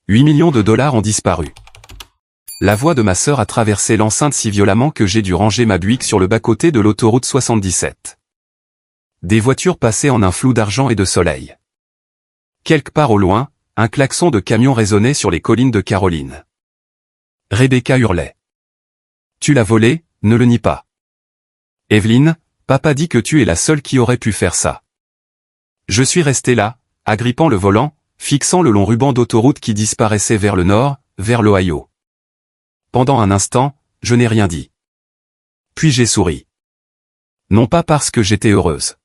8 millions de dollars ont disparu. La voix de ma sœur a traversé l'enceinte si violemment que j'ai dû ranger ma Buick sur le bas-côté de l'autoroute 77. Des voitures passaient en un flou d'argent et de soleil. Quelque part au loin, un klaxon de camion résonnait sur les collines de Caroline. Rebecca hurlait. « Tu l'as volé, ne le nie pas. » « Evelyne, papa dit que tu es la seule qui aurait pu faire ça. » Je suis resté là, agrippant le volant, fixant le long ruban d'autoroute qui disparaissait vers le nord, vers l'Ohio. Pendant un instant, je n'ai rien dit. Puis j'ai souri. Non pas parce que j'étais heureuse.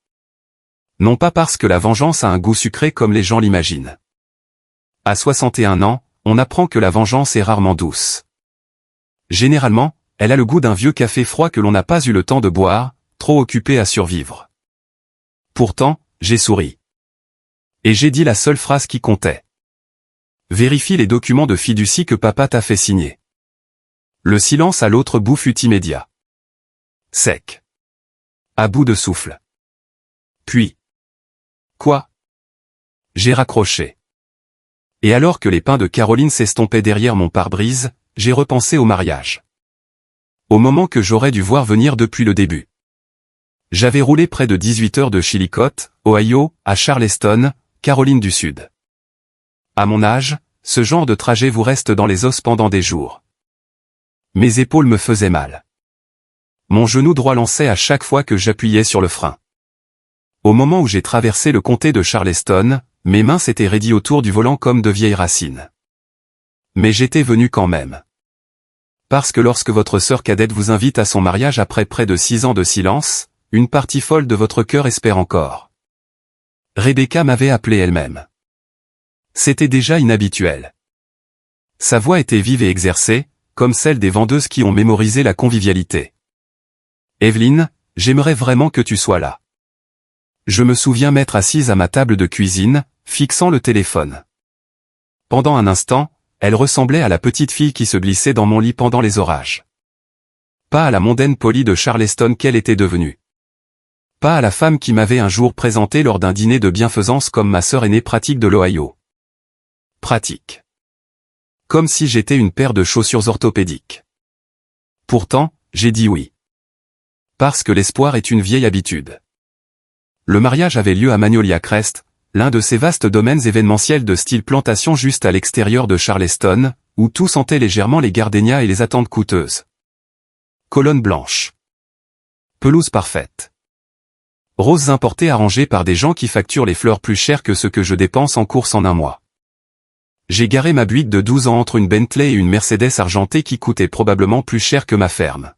Non pas parce que la vengeance a un goût sucré comme les gens l'imaginent. À 61 ans, on apprend que la vengeance est rarement douce. Généralement, elle a le goût d'un vieux café froid que l'on n'a pas eu le temps de boire, trop occupé à survivre. Pourtant, j'ai souri. Et j'ai dit la seule phrase qui comptait. Vérifie les documents de fiducie que papa t'a fait signer. Le silence à l'autre bout fut immédiat. Sec. À bout de souffle. Puis. Quoi? J'ai raccroché. Et alors que les pins de Caroline s'estompaient derrière mon pare-brise, j'ai repensé au mariage. Au moment que j'aurais dû voir venir depuis le début. J'avais roulé près de 18 heures de Chillicothe, Ohio, à Charleston, Caroline du Sud. À mon âge, ce genre de trajet vous reste dans les os pendant des jours. Mes épaules me faisaient mal. Mon genou droit lançait à chaque fois que j'appuyais sur le frein. Au moment où j'ai traversé le comté de Charleston, mes mains s'étaient raidies autour du volant comme de vieilles racines. Mais j'étais venu quand même. Parce que lorsque votre sœur cadette vous invite à son mariage après près de 6 ans de silence, une partie folle de votre cœur espère encore. Rebecca m'avait appelé elle-même. C'était déjà inhabituel. Sa voix était vive et exercée, comme celle des vendeuses qui ont mémorisé la convivialité. Evelyne, j'aimerais vraiment que tu sois là. Je me souviens m'être assise à ma table de cuisine, fixant le téléphone. Pendant un instant, elle ressemblait à la petite fille qui se glissait dans mon lit pendant les orages. Pas à la mondaine polie de Charleston qu'elle était devenue. Pas à la femme qui m'avait un jour présenté lors d'un dîner de bienfaisance comme ma sœur aînée pratique de l'Ohio. Pratique. Comme si j'étais une paire de chaussures orthopédiques. Pourtant, j'ai dit oui. Parce que l'espoir est une vieille habitude. Le mariage avait lieu à Magnolia Crest, l'un de ces vastes domaines événementiels de style plantation juste à l'extérieur de Charleston, où tout sentait légèrement les gardénias et les attentes coûteuses. Colonne blanche. Pelouse parfaite. Roses importées arrangées par des gens qui facturent les fleurs plus chères que ce que je dépense en courses en un mois. J'ai garé ma Buick de 12 ans entre une Bentley et une Mercedes argentée qui coûtait probablement plus cher que ma ferme.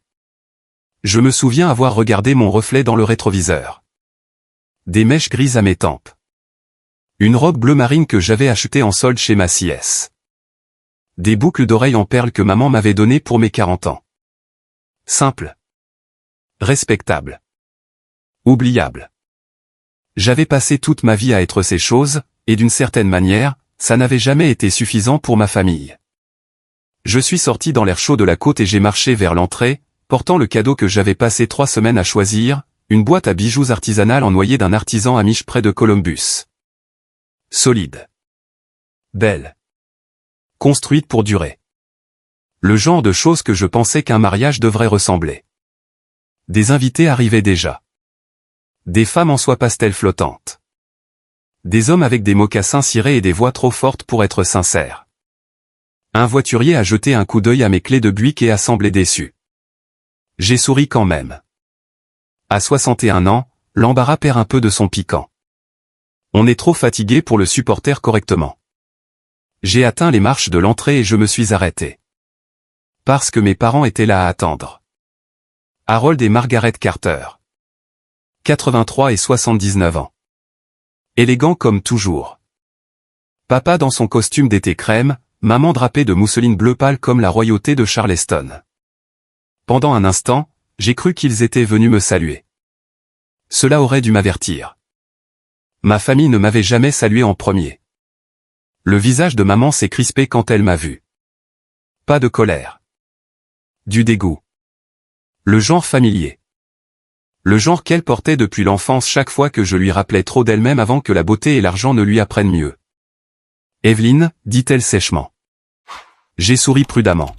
Je me souviens avoir regardé mon reflet dans le rétroviseur. Des mèches grises à mes tempes. Une robe bleu marine que j'avais achetée en solde chez Macy's. Des boucles d'oreilles en perles que maman m'avait données pour mes 40 ans. Simple. Respectable. Oubliable. J'avais passé toute ma vie à être ces choses, et d'une certaine manière, ça n'avait jamais été suffisant pour ma famille. Je suis sorti dans l'air chaud de la côte et j'ai marché vers l'entrée, portant le cadeau que j'avais passé 3 semaines à choisir, une boîte à bijoux artisanale en noyer d'un artisan amish près de Columbus. Solide. Belle. Construite pour durer. Le genre de choses que je pensais qu'un mariage devrait ressembler. Des invités arrivaient déjà. Des femmes en soie pastel flottantes. Des hommes avec des mocassins cirés et des voix trop fortes pour être sincères. Un voiturier a jeté un coup d'œil à mes clés de Buick et a semblé déçu. J'ai souri quand même. À 61 ans, l'embarras perd un peu de son piquant. On est trop fatigué pour le supporter correctement. J'ai atteint les marches de l'entrée et je me suis arrêté. Parce que mes parents étaient là à attendre. Harold et Margaret Carter. 83 et 79 ans. Élégant comme toujours. Papa dans son costume d'été crème, maman drapée de mousseline bleu pâle comme la royauté de Charleston. Pendant un instant, j'ai cru qu'ils étaient venus me saluer. Cela aurait dû m'avertir. Ma famille ne m'avait jamais salué en premier. Le visage de maman s'est crispé quand elle m'a vu. Pas de colère. Du dégoût. Le genre familier. Le genre qu'elle portait depuis l'enfance chaque fois que je lui rappelais trop d'elle-même avant que la beauté et l'argent ne lui apprennent mieux. Evelyne, dit-elle sèchement. J'ai souri prudemment.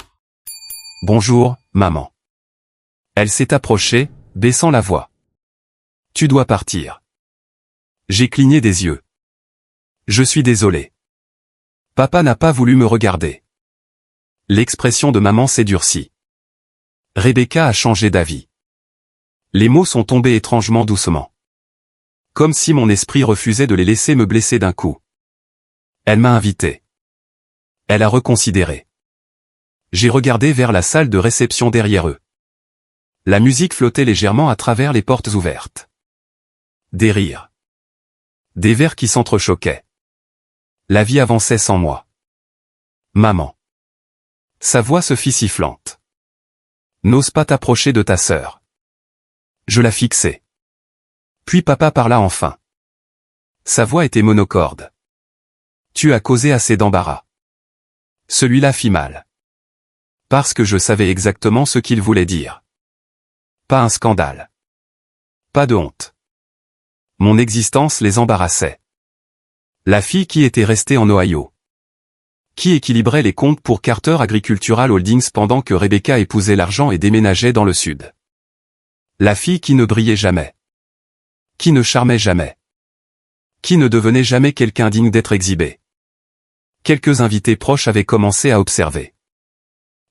Bonjour, maman. Elle s'est approchée, baissant la voix. Tu dois partir. J'ai cligné des yeux. Je suis désolé. Papa n'a pas voulu me regarder. L'expression de maman s'est durcie. Rebecca a changé d'avis. Les mots sont tombés étrangement doucement. Comme si mon esprit refusait de les laisser me blesser d'un coup. Elle m'a invité. Elle a reconsidéré. J'ai regardé vers la salle de réception derrière eux. La musique flottait légèrement à travers les portes ouvertes. Des rires. Des verres qui s'entrechoquaient. La vie avançait sans moi. Maman. Sa voix se fit sifflante. N'ose pas t'approcher de ta sœur. Je la fixai. Puis papa parla enfin. Sa voix était monocorde. Tu as causé assez d'embarras. Celui-là fit mal. Parce que je savais exactement ce qu'il voulait dire. Pas un scandale. Pas de honte. Mon existence les embarrassait. La fille qui était restée en Ohio. Qui équilibrait les comptes pour Carter Agricultural Holdings pendant que Rebecca épousait l'argent et déménageait dans le sud. La fille qui ne brillait jamais. Qui ne charmait jamais. Qui ne devenait jamais quelqu'un digne d'être exhibé. Quelques invités proches avaient commencé à observer.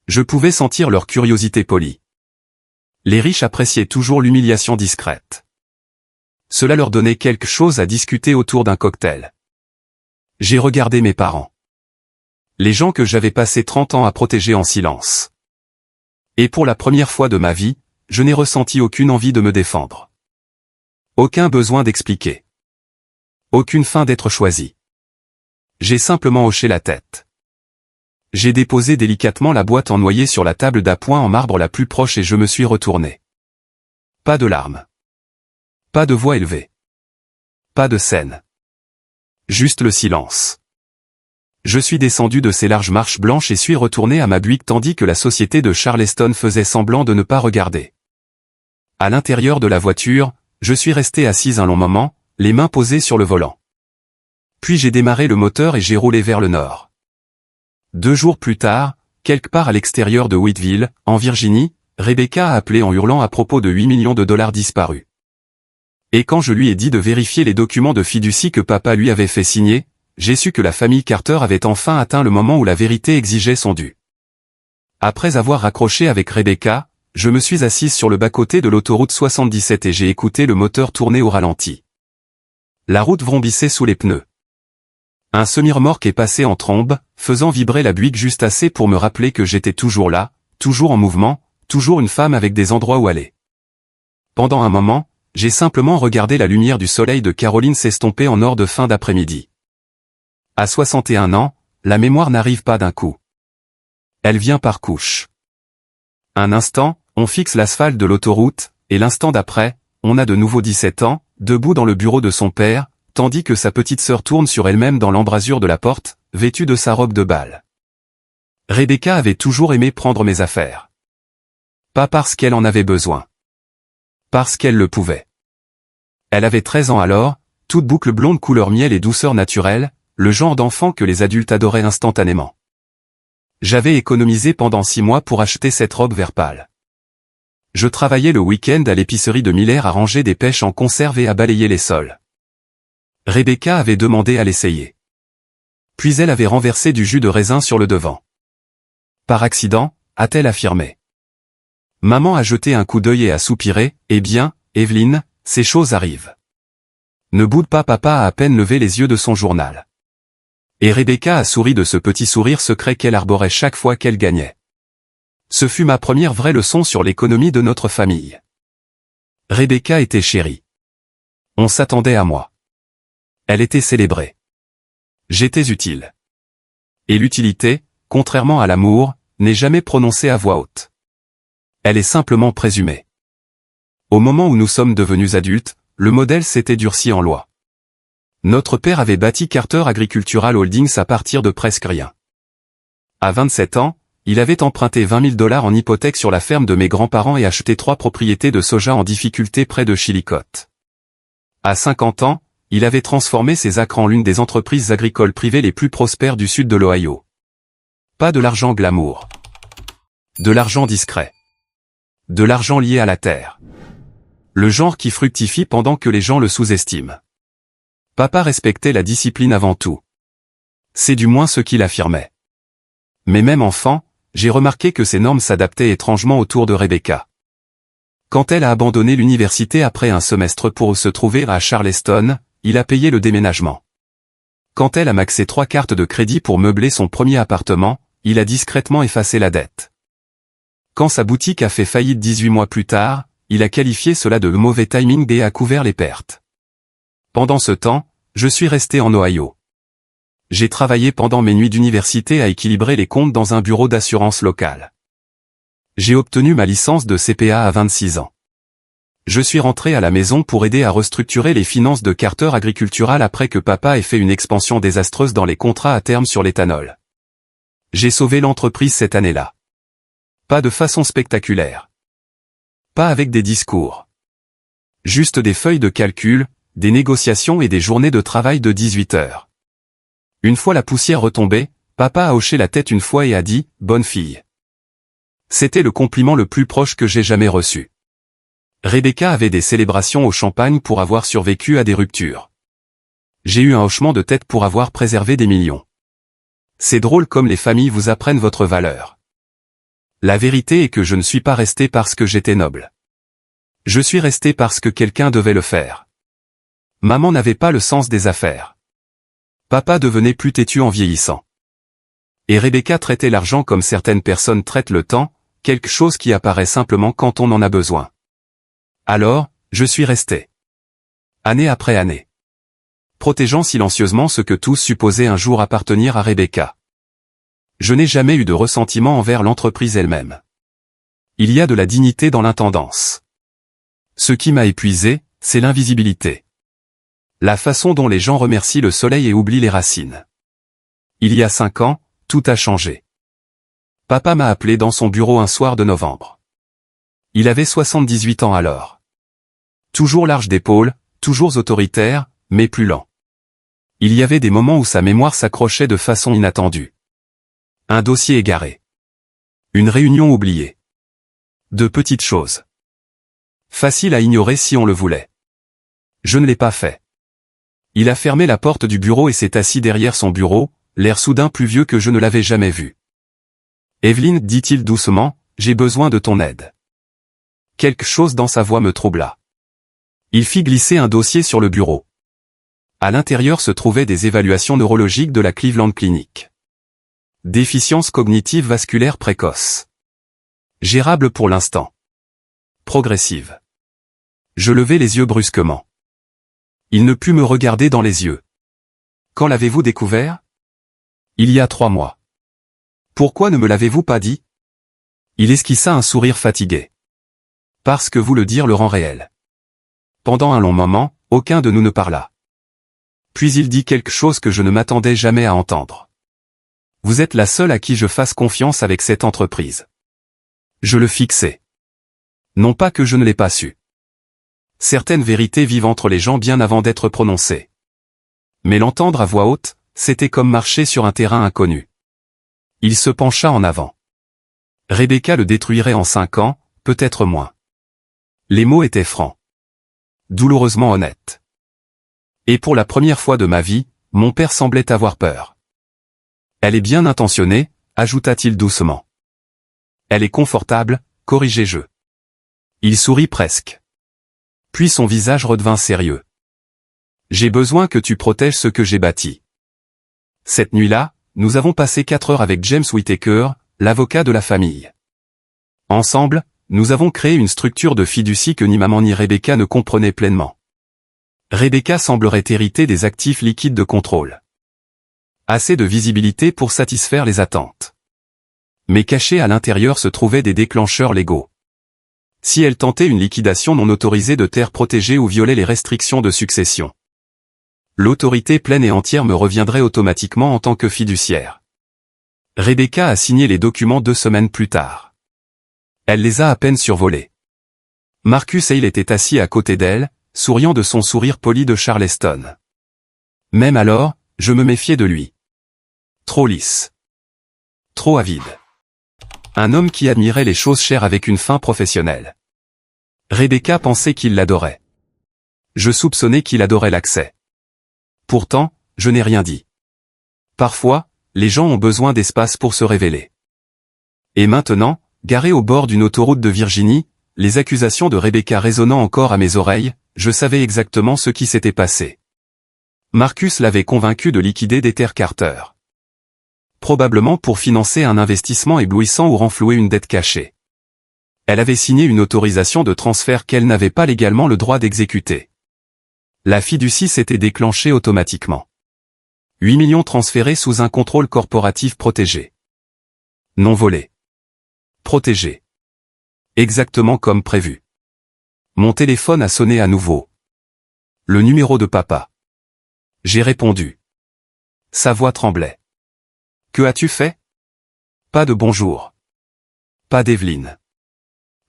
Je pouvais sentir leur curiosité polie. Les riches appréciaient toujours l'humiliation discrète. Cela leur donnait quelque chose à discuter autour d'un cocktail. J'ai regardé mes parents. Les gens que j'avais passé 30 ans à protéger en silence. Et pour la première fois de ma vie, je n'ai ressenti aucune envie de me défendre. Aucun besoin d'expliquer. Aucune fin d'être choisi. J'ai simplement hoché la tête. J'ai déposé délicatement la boîte en noyer sur la table d'appoint en marbre la plus proche et je me suis retourné. Pas de larmes. Pas de voix élevée. Pas de scène. Juste le silence. Je suis descendu de ces larges marches blanches et suis retourné à ma Buick tandis que la société de Charleston faisait semblant de ne pas regarder. À l'intérieur de la voiture, je suis resté assise un long moment, les mains posées sur le volant. Puis j'ai démarré le moteur et j'ai roulé vers le nord. 2 jours plus tard, quelque part à l'extérieur de Whitville, en Virginie, Rebecca a appelé en hurlant à propos de 8 millions de dollars disparus. Et quand je lui ai dit de vérifier les documents de fiducie que papa lui avait fait signer, j'ai su que la famille Carter avait enfin atteint le moment où la vérité exigeait son dû. Après avoir raccroché avec Rebecca, je me suis assise sur le bas-côté de l'autoroute 77 et j'ai écouté le moteur tourner au ralenti. La route vrombissait sous les pneus. Un semi-remorque est passé en trombe, faisant vibrer la Buick juste assez pour me rappeler que j'étais toujours là, toujours en mouvement, toujours une femme avec des endroits où aller. Pendant un moment, j'ai simplement regardé la lumière du soleil de Caroline s'estomper en or de fin d'après-midi. À 61 ans, la mémoire n'arrive pas d'un coup. Elle vient par couches. Un instant, on fixe l'asphalte de l'autoroute, et l'instant d'après, on a de nouveau 17 ans, debout dans le bureau de son père, tandis que sa petite sœur tourne sur elle-même dans l'embrasure de la porte, vêtue de sa robe de bal. Rebecca avait toujours aimé prendre mes affaires. Pas parce qu'elle en avait besoin. Parce qu'elle le pouvait. Elle avait 13 ans alors, toute boucle blonde couleur miel et douceur naturelle, le genre d'enfant que les adultes adoraient instantanément. J'avais économisé pendant 6 mois pour acheter cette robe vert pâle. Je travaillais le week-end à l'épicerie de Miller à ranger des pêches en conserve et à balayer les sols. Rebecca avait demandé à l'essayer. Puis elle avait renversé du jus de raisin sur le devant. Par accident, a-t-elle affirmé. Maman a jeté un coup d'œil et a soupiré, eh bien, Evelyne, ces choses arrivent. Ne boude pas, papa a à peine levé les yeux de son journal. Et Rebecca a souri de ce petit sourire secret qu'elle arborait chaque fois qu'elle gagnait. Ce fut ma première vraie leçon sur l'économie de notre famille. Rebecca était chérie. On s'attendait à moi. Elle était célébrée. J'étais utile. Et l'utilité, contrairement à l'amour, n'est jamais prononcée à voix haute. Elle est simplement présumée. Au moment où nous sommes devenus adultes, le modèle s'était durci en loi. Notre père avait bâti Carter Agricultural Holdings à partir de presque rien. À 27 ans, il avait emprunté 20 000 $ en hypothèque sur la ferme de mes grands-parents et acheté 3 propriétés de soja en difficulté près de Chillicothe. À 50 ans, il avait transformé ses acres en l'une des entreprises agricoles privées les plus prospères du sud de l'Ohio. Pas de l'argent glamour. De l'argent discret. De l'argent lié à la terre. Le genre qui fructifie pendant que les gens le sous-estiment. Papa respectait la discipline avant tout. C'est du moins ce qu'il affirmait. Mais même enfant, j'ai remarqué que ces normes s'adaptaient étrangement autour de Rebecca. Quand elle a abandonné l'université après un semestre pour se trouver à Charleston, il a payé le déménagement. Quand elle a maxé 3 cartes de crédit pour meubler son premier appartement, il a discrètement effacé la dette. Quand sa boutique a fait faillite 18 mois plus tard, il a qualifié cela de mauvais timing et a couvert les pertes. Pendant ce temps, je suis resté en Ohio. J'ai travaillé pendant mes nuits d'université à équilibrer les comptes dans un bureau d'assurance local. J'ai obtenu ma licence de CPA à 26 ans. Je suis rentré à la maison pour aider à restructurer les finances de Carter Agricultural après que papa ait fait une expansion désastreuse dans les contrats à terme sur l'éthanol. J'ai sauvé l'entreprise cette année-là. Pas de façon spectaculaire. Pas avec des discours. Juste des feuilles de calcul, des négociations et des journées de travail de 18 heures. Une fois la poussière retombée, papa a hoché la tête une fois et a dit « Bonne fille ». C'était le compliment le plus proche que j'ai jamais reçu. Rebecca avait des célébrations au champagne pour avoir survécu à des ruptures. J'ai eu un hochement de tête pour avoir préservé des millions. C'est drôle comme les familles vous apprennent votre valeur. La vérité est que je ne suis pas resté parce que j'étais noble. Je suis resté parce que quelqu'un devait le faire. Maman n'avait pas le sens des affaires. Papa devenait plus têtu en vieillissant. Et Rebecca traitait l'argent comme certaines personnes traitent le temps, quelque chose qui apparaît simplement quand on en a besoin. Alors, je suis resté. Année après année. Protégeant silencieusement ce que tous supposaient un jour appartenir à Rebecca. Je n'ai jamais eu de ressentiment envers l'entreprise elle-même. Il y a de la dignité dans l'intendance. Ce qui m'a épuisé, c'est l'invisibilité. La façon dont les gens remercient le soleil et oublient les racines. Il y a 5 ans, tout a changé. Papa m'a appelé dans son bureau un soir de novembre. Il avait 78 ans alors. Toujours large d'épaules, toujours autoritaire, mais plus lent. Il y avait des moments où sa mémoire s'accrochait de façon inattendue. Un dossier égaré. Une réunion oubliée. De petites choses. Facile à ignorer si on le voulait. Je ne l'ai pas fait. Il a fermé la porte du bureau et s'est assis derrière son bureau, l'air soudain plus vieux que je ne l'avais jamais vu. « Evelyne, dit-il doucement, j'ai besoin de ton aide. » Quelque chose dans sa voix me troubla. Il fit glisser un dossier sur le bureau. À l'intérieur se trouvaient des évaluations neurologiques de la Cleveland Clinic. Déficience cognitive vasculaire précoce. Gérable pour l'instant. Progressive. Je levai les yeux brusquement. Il ne put me regarder dans les yeux. Quand l'avez-vous découvert? Il y a 3 mois. Pourquoi ne me l'avez-vous pas dit? Il esquissa un sourire fatigué. Parce que vous le dire le rend réel. Pendant un long moment, aucun de nous ne parla. Puis il dit quelque chose que je ne m'attendais jamais à entendre. Vous êtes la seule à qui je fasse confiance avec cette entreprise. Je le fixai. Non pas que je ne l'ai pas su. Certaines vérités vivent entre les gens bien avant d'être prononcées. Mais l'entendre à voix haute, c'était comme marcher sur un terrain inconnu. Il se pencha en avant. Rebecca le détruirait en 5 ans, peut-être moins. Les mots étaient francs. Douloureusement honnêtes. Et pour la première fois de ma vie, mon père semblait avoir peur. Elle est bien intentionnée, ajouta-t-il doucement. Elle est confortable, corrigeai-je. Il sourit presque. Puis son visage redevint sérieux. J'ai besoin que tu protèges ce que j'ai bâti. Cette nuit-là, nous avons passé 4 heures avec James Whittaker, l'avocat de la famille. Ensemble, nous avons créé une structure de fiducie que ni maman ni Rebecca ne comprenaient pleinement. Rebecca semblerait hériter des actifs liquides de contrôle. Assez de visibilité pour satisfaire les attentes. Mais cachés à l'intérieur se trouvaient des déclencheurs légaux. Si elle tentait une liquidation non autorisée de terres protégées ou violait les restrictions de succession, l'autorité pleine et entière me reviendrait automatiquement en tant que fiduciaire. Rebecca a signé les documents 2 semaines plus tard. Elle les a à peine survolés. Marcus Hale était assis à côté d'elle, souriant de son sourire poli de Charleston. Même alors, je me méfiais de lui. Trop lisse. Trop trop avide. Un homme qui admirait les choses chères avec une fin professionnelle. Rebecca pensait qu'il l'adorait. Je soupçonnais qu'il adorait l'accès. Pourtant, je n'ai rien dit. Parfois, les gens ont besoin d'espace pour se révéler. Et maintenant, garé au bord d'une autoroute de Virginie, les accusations de Rebecca résonnant encore à mes oreilles, je savais exactement ce qui s'était passé. Marcus l'avait convaincu de liquider des terres Carter. Probablement pour financer un investissement éblouissant ou renflouer une dette cachée. Elle avait signé une autorisation de transfert qu'elle n'avait pas légalement le droit d'exécuter. La fiducie s'était déclenchée automatiquement. 8 millions transférés sous un contrôle corporatif protégé. Non volé. Protégé. Exactement comme prévu. Mon téléphone a sonné à nouveau. Le numéro de papa. J'ai répondu. Sa voix tremblait. Que as-tu fait? Pas de bonjour. Pas d'Evelyne.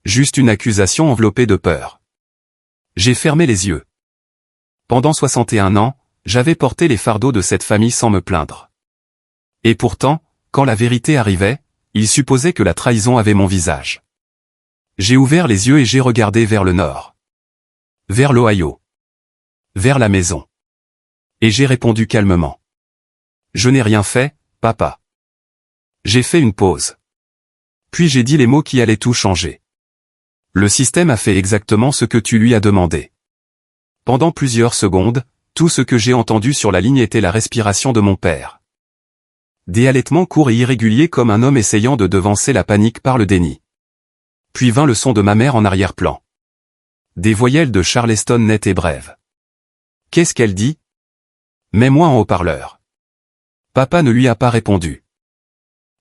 Juste une accusation enveloppée de peur. J'ai fermé les yeux. Pendant 61 ans, j'avais porté les fardeaux de cette famille sans me plaindre. Et pourtant, quand la vérité arrivait, il supposait que la trahison avait mon visage. J'ai ouvert les yeux et j'ai regardé vers le nord. Vers l'Ohio. Vers la maison. Et j'ai répondu calmement. Je n'ai rien fait, papa. J'ai fait une pause. Puis j'ai dit les mots qui allaient tout changer. Le système a fait exactement ce que tu lui as demandé. Pendant plusieurs secondes, tout ce que j'ai entendu sur la ligne était la respiration de mon père. Des halètements courts et irréguliers comme un homme essayant de devancer la panique par le déni. Puis vint le son de ma mère en arrière-plan. Des voyelles de Charleston nettes et brèves. Qu'est-ce qu'elle dit? Mets-moi en haut-parleur. Papa ne lui a pas répondu.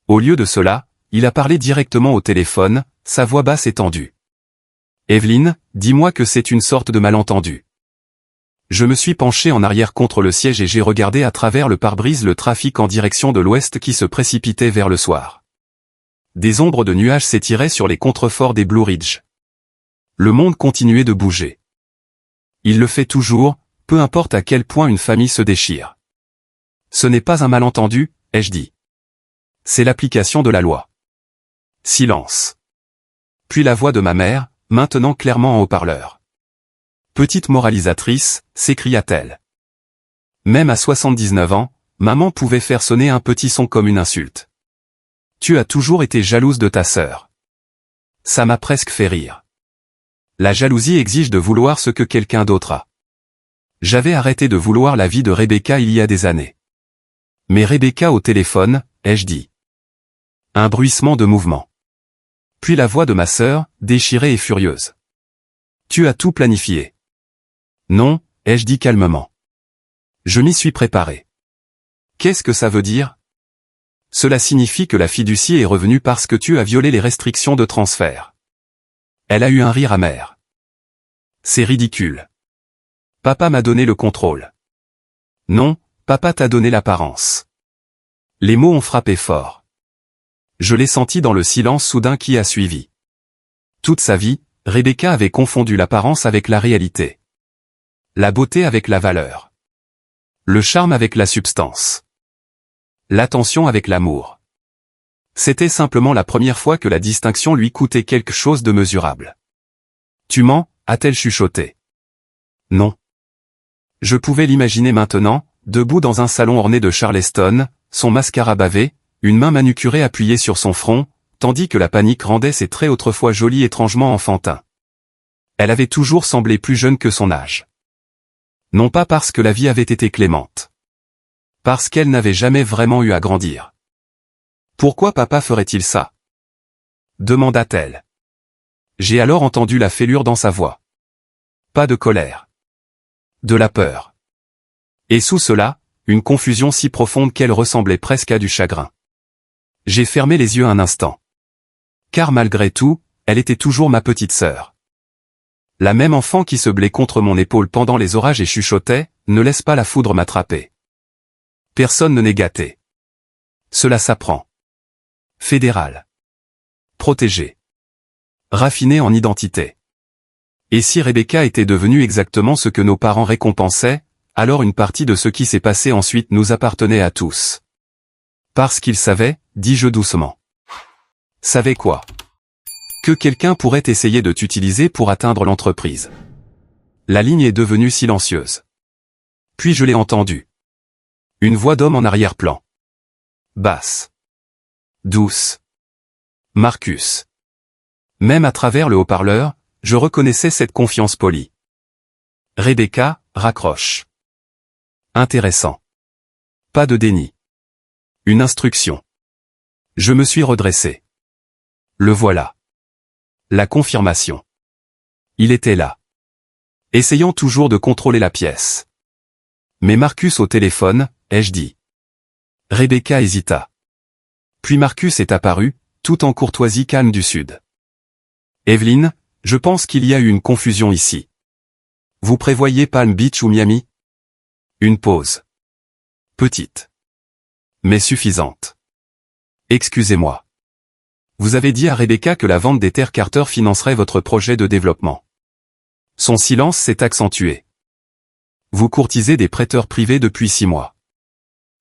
Au lieu de cela, il a parlé directement au téléphone, sa voix basse et tendue. Evelyne, dis-moi que c'est une sorte de malentendu. Je me suis penché en arrière contre le siège et j'ai regardé à travers le pare-brise le trafic en direction de l'ouest qui se précipitait vers le soir. Des ombres de nuages s'étiraient sur les contreforts des Blue Ridge. Le monde continuait de bouger. Il le fait toujours, peu importe à quel point une famille se déchire. Ce n'est pas un malentendu, ai-je dit. C'est l'application de la loi. Silence. Puis la voix de ma mère, maintenant clairement en haut-parleur. Petite moralisatrice, s'écria-t-elle. Même à 79 ans, maman pouvait faire sonner un petit son comme une insulte. Tu as toujours été jalouse de ta sœur. Ça m'a presque fait rire. La jalousie exige de vouloir ce que quelqu'un d'autre a. J'avais arrêté de vouloir la vie de Rebecca il y a des années. Mais Rebecca au téléphone, ai-je dit. Un bruissement de mouvement. Puis la voix de ma sœur, déchirée et furieuse. Tu as tout planifié. Non, ai-je dit calmement. Je m'y suis préparé. Qu'est-ce que ça veut dire? Cela signifie que la fiducie est revenue parce que tu as violé les restrictions de transfert. Elle a eu un rire amer. C'est ridicule. Papa m'a donné le contrôle. Non, papa t'a donné l'apparence. Les mots ont frappé fort. Je l'ai senti dans le silence soudain qui a suivi. Toute sa vie, Rebecca avait confondu l'apparence avec la réalité. La beauté avec la valeur. Le charme avec la substance. L'attention avec l'amour. C'était simplement la première fois que la distinction lui coûtait quelque chose de mesurable. Tu mens, a-t-elle chuchoté. Non. Je pouvais l'imaginer maintenant, debout dans un salon orné de Charleston, son mascara bavé, une main manucurée appuyée sur son front, tandis que la panique rendait ses traits autrefois jolis étrangement enfantins. Elle avait toujours semblé plus jeune que son âge. Non pas parce que la vie avait été clémente. Parce qu'elle n'avait jamais vraiment eu à grandir. Pourquoi papa ferait-il ça? Demanda-t-elle. J'ai alors entendu la fêlure dans sa voix. Pas de colère. De la peur. Et sous cela, une confusion si profonde qu'elle ressemblait presque à du chagrin. J'ai fermé les yeux un instant. Car malgré tout, elle était toujours ma petite sœur. La même enfant qui se blait contre mon épaule pendant les orages et chuchotait, ne laisse pas la foudre m'attraper. Personne ne n'est gâté. Cela s'apprend. Fédéral. Protégé. Raffiné en identité. Et si Rebecca était devenue exactement ce que nos parents récompensaient, alors une partie de ce qui s'est passé ensuite nous appartenait à tous. Parce qu'il savait, dis-je doucement. Savait quoi? Que quelqu'un pourrait essayer de t'utiliser pour atteindre l'entreprise. La ligne est devenue silencieuse. Puis je l'ai entendu. Une voix d'homme en arrière-plan. Basse. Douce. Marcus. Même à travers le haut-parleur, je reconnaissais cette confiance polie. Rebecca, raccroche. Intéressant. Pas de déni. Une instruction. Je me suis redressé. Le voilà. La confirmation. Il était là. Essayant toujours de contrôler la pièce. Mais Marcus au téléphone, ai-je dit. Rebecca hésita. Puis Marcus est apparu, tout en courtoisie calme du Sud. Evelyn, je pense qu'il y a eu une confusion ici. Vous prévoyez Palm Beach ou Miami? Une pause. Petite. Mais suffisante. Excusez-moi. Vous avez dit à Rebecca que la vente des terres Carter financerait votre projet de développement. Son silence s'est accentué. Vous courtisez des prêteurs privés depuis 6 mois.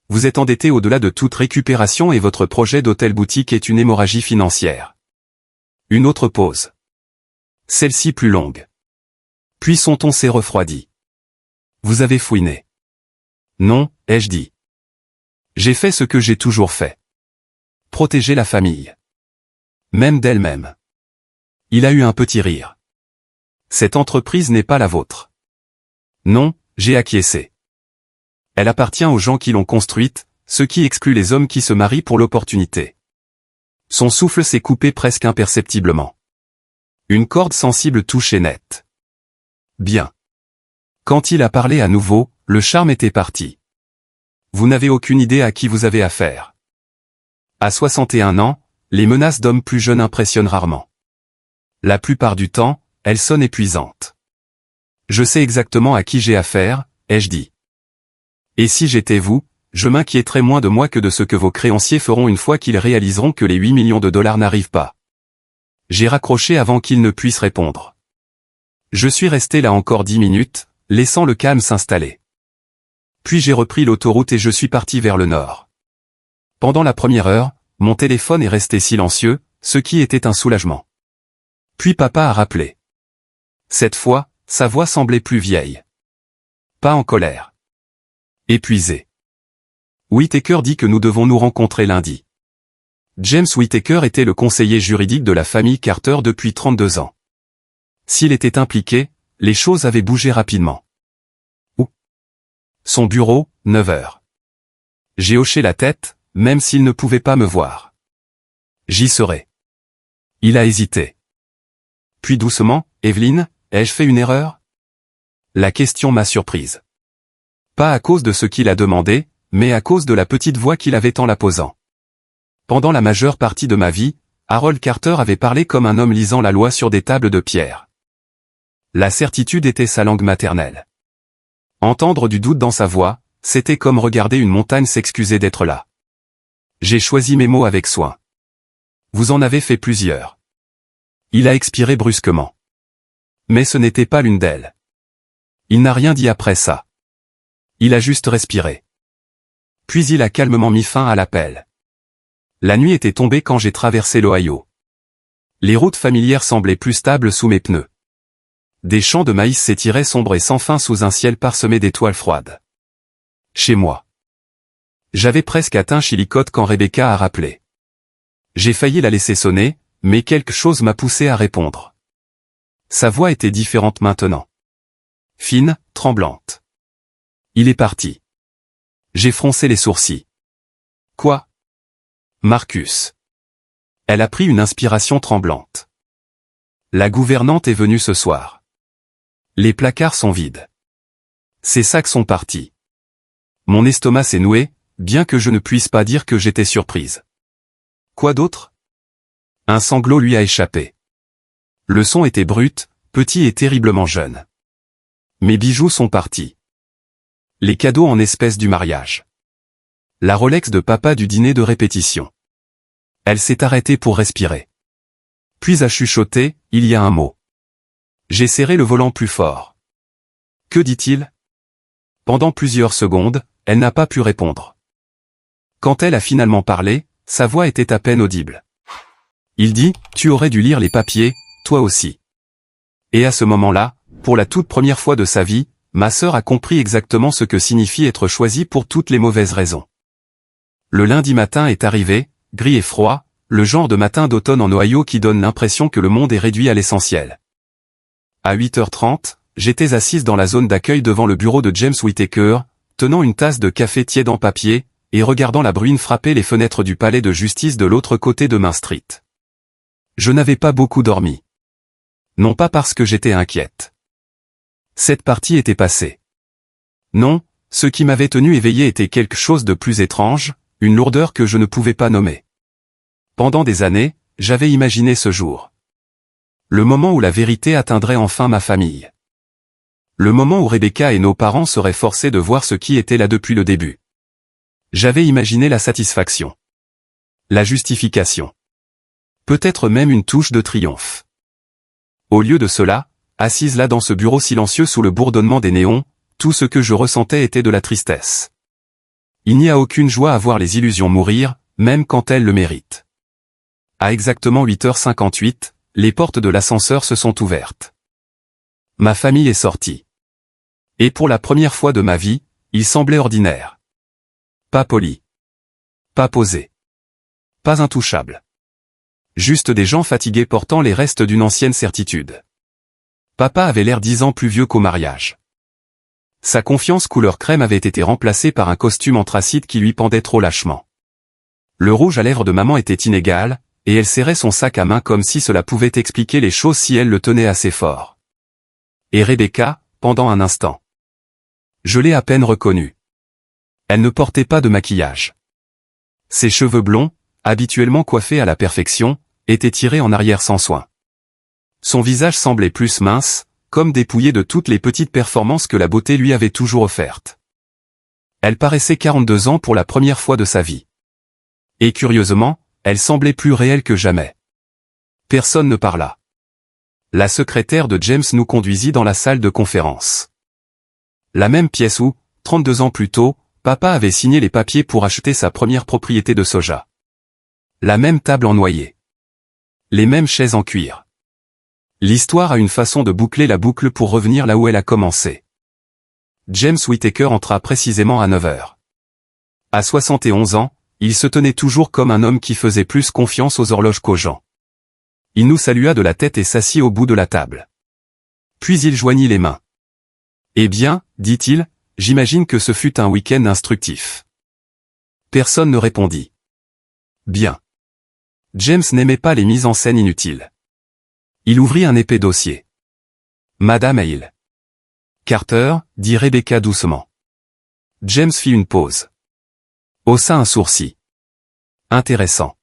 Vous êtes endetté au-delà de toute récupération et votre projet d'hôtel-boutique est une hémorragie financière. Une autre pause. Celle-ci plus longue. Puis son ton s'est refroidi. Vous avez fouiné. Non, ai-je dit. J'ai fait ce que j'ai toujours fait. Protéger la famille. Même d'elle-même. Il a eu un petit rire. Cette entreprise n'est pas la vôtre. Non, j'ai acquiescé. Elle appartient aux gens qui l'ont construite, ce qui exclut les hommes qui se marient pour l'opportunité. Son souffle s'est coupé presque imperceptiblement. Une corde sensible touchait net. Bien. Quand il a parlé à nouveau, le charme était parti. Vous n'avez aucune idée à qui vous avez affaire. À 61 ans, les menaces d'hommes plus jeunes impressionnent rarement. La plupart du temps, elles sonnent épuisantes. Je sais exactement à qui j'ai affaire, ai-je dit. Et si j'étais vous, je m'inquiéterais moins de moi que de ce que vos créanciers feront une fois qu'ils réaliseront que les 8 millions de dollars n'arrivent pas. J'ai raccroché avant qu'il ne puisse répondre. Je suis resté là encore 10 minutes, laissant le calme s'installer. Puis j'ai repris l'autoroute et je suis parti vers le nord. Pendant la première heure, mon téléphone est resté silencieux, ce qui était un soulagement. Puis papa a rappelé. Cette fois, sa voix semblait plus vieille. Pas en colère. Épuisé. Whittaker dit que nous devons nous rencontrer lundi. James Whittaker était le conseiller juridique de la famille Carter depuis 32 ans. S'il était impliqué, les choses avaient bougé rapidement. Où? Son bureau, 9 heures. J'ai hoché la tête, même s'il ne pouvait pas me voir. J'y serai. Il a hésité. Puis doucement, Evelyn, ai-je fait une erreur? La question m'a surprise. Pas à cause de ce qu'il a demandé, mais à cause de la petite voix qu'il avait en la posant. Pendant la majeure partie de ma vie, Harold Carter avait parlé comme un homme lisant la loi sur des tables de pierre. La certitude était sa langue maternelle. Entendre du doute dans sa voix, c'était comme regarder une montagne s'excuser d'être là. J'ai choisi mes mots avec soin. Vous en avez fait plusieurs. Il a expiré brusquement. Mais ce n'était pas l'une d'elles. Il n'a rien dit après ça. Il a juste respiré. Puis il a calmement mis fin à l'appel. La nuit était tombée quand j'ai traversé l'Ohio. Les routes familières semblaient plus stables sous mes pneus. Des champs de maïs s'étiraient sombres et sans fin sous un ciel parsemé d'étoiles froides. Chez moi. J'avais presque atteint Chillicothe quand Rebecca a rappelé. J'ai failli la laisser sonner, mais quelque chose m'a poussé à répondre. Sa voix était différente maintenant. Fine, tremblante. Il est parti. J'ai froncé les sourcils. Quoi? Marcus. Elle a pris une inspiration tremblante. La gouvernante est venue ce soir. Les placards sont vides. Ses sacs sont partis. Mon estomac s'est noué, bien que je ne puisse pas dire que j'étais surprise. Quoi d'autre? Un sanglot lui a échappé. Le son était brut, petit et terriblement jeune. Mes bijoux sont partis. Les cadeaux en espèces du mariage. La Rolex de papa du dîner de répétition. Elle s'est arrêtée pour respirer. Puis a chuchoté, il y a un mot. J'ai serré le volant plus fort. Que dit-il? Pendant plusieurs secondes, elle n'a pas pu répondre. Quand elle a finalement parlé, sa voix était à peine audible. Il dit, « Tu aurais dû lire les papiers, toi aussi. » Et à ce moment-là, pour la toute première fois de sa vie, ma sœur a compris exactement ce que signifie être choisie pour toutes les mauvaises raisons. Le lundi matin est arrivé, gris et froid, le genre de matin d'automne en Ohio qui donne l'impression que le monde est réduit à l'essentiel. À 8h30, j'étais assise dans la zone d'accueil devant le bureau de James Whittaker, tenant une tasse de café tiède en papier, et regardant la bruine frapper les fenêtres du palais de justice de l'autre côté de Main Street. Je n'avais pas beaucoup dormi. Non pas parce que j'étais inquiète. Cette partie était passée. Non, ce qui m'avait tenu éveillé était quelque chose de plus étrange, une lourdeur que je ne pouvais pas nommer. Pendant des années, j'avais imaginé ce jour. Le moment où la vérité atteindrait enfin ma famille. Le moment où Rebecca et nos parents seraient forcés de voir ce qui était là depuis le début. J'avais imaginé la satisfaction. La justification. Peut-être même une touche de triomphe. Au lieu de cela, assise là dans ce bureau silencieux sous le bourdonnement des néons, tout ce que je ressentais était de la tristesse. Il n'y a aucune joie à voir les illusions mourir, même quand elles le méritent. À exactement 8h58, les portes de l'ascenseur se sont ouvertes. Ma famille est sortie. Et pour la première fois de ma vie, il semblait ordinaire. Pas poli. Pas posé. Pas intouchable. Juste des gens fatigués portant les restes d'une ancienne certitude. Papa avait l'air 10 ans plus vieux qu'au mariage. Sa confiance couleur crème avait été remplacée par un costume anthracite qui lui pendait trop lâchement. Le rouge à lèvres de maman était inégal, et elle serrait son sac à main comme si cela pouvait expliquer les choses si elle le tenait assez fort. Et Rebecca, pendant un instant. Je l'ai à peine reconnue. Elle ne portait pas de maquillage. Ses cheveux blonds, habituellement coiffés à la perfection, étaient tirés en arrière sans soin. Son visage semblait plus mince, comme dépouillé de toutes les petites performances que la beauté lui avait toujours offertes. Elle paraissait 42 ans pour la première fois de sa vie. Et curieusement, elle semblait plus réelle que jamais. Personne ne parla. La secrétaire de James nous conduisit dans la salle de conférence. La même pièce où, 32 ans plus tôt, papa avait signé les papiers pour acheter sa première propriété de soja. La même table en noyer. Les mêmes chaises en cuir. L'histoire a une façon de boucler la boucle pour revenir là où elle a commencé. James Whittaker entra précisément à 9h. À 71 ans, il se tenait toujours comme un homme qui faisait plus confiance aux horloges qu'aux gens. Il nous salua de la tête et s'assit au bout de la table. Puis il joignit les mains. « Eh bien, dit-il, j'imagine que ce fut un week-end instructif. » Personne ne répondit. Bien. James n'aimait pas les mises en scène inutiles. Il ouvrit un épais dossier. « Madame Hale. »« Carter, » dit Rebecca doucement. James fit une pause. Haussa un sourcil. « Intéressant. »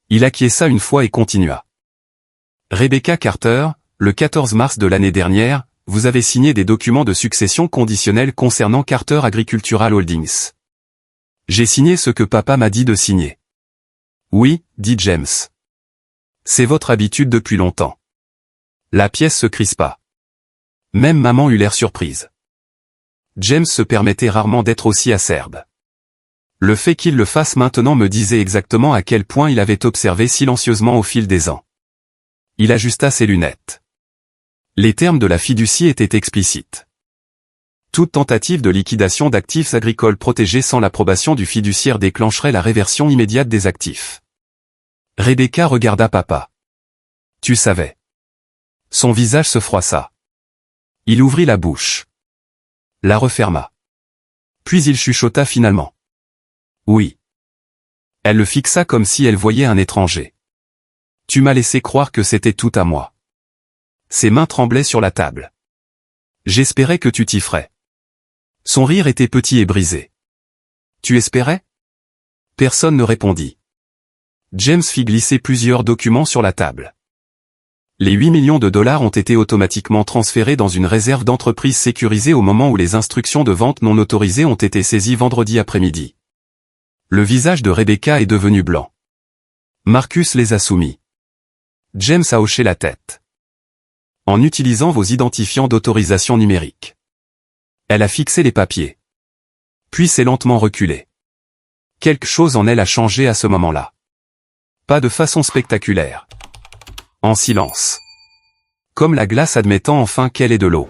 Il acquiesça une fois et continua. « Rebecca Carter, le 14 mars de l'année dernière, vous avez signé des documents de succession conditionnelle concernant Carter Agricultural Holdings. J'ai signé ce que papa m'a dit de signer. » Oui, dit James. C'est votre habitude depuis longtemps. La pièce se crispa. Même maman eut l'air surprise. James se permettait rarement d'être aussi acerbe. Le fait qu'il le fasse maintenant me disait exactement à quel point il avait observé silencieusement au fil des ans. Il ajusta ses lunettes. Les termes de la fiducie étaient explicites. Toute tentative de liquidation d'actifs agricoles protégés sans l'approbation du fiduciaire déclencherait la réversion immédiate des actifs. Rebecca regarda papa. Tu savais. Son visage se froissa. Il ouvrit la bouche. La referma. Puis il chuchota finalement. Oui. Elle le fixa comme si elle voyait un étranger. Tu m'as laissé croire que c'était tout à moi. Ses mains tremblaient sur la table. J'espérais que tu t'y ferais. Son rire était petit et brisé. Tu espérais? Personne ne répondit. James fit glisser plusieurs documents sur la table. Les 8 millions de dollars ont été automatiquement transférés dans une réserve d'entreprise sécurisée au moment où les instructions de vente non autorisées ont été saisies vendredi après-midi. Le visage de Rebecca est devenu blanc. Marcus les a soumis. James a hoché la tête. En utilisant vos identifiants d'autorisation numérique. Elle a fixé les papiers. Puis s'est lentement reculée. Quelque chose en elle a changé à ce moment-là. Pas de façon spectaculaire. En silence. Comme la glace admettant enfin qu'elle est de l'eau.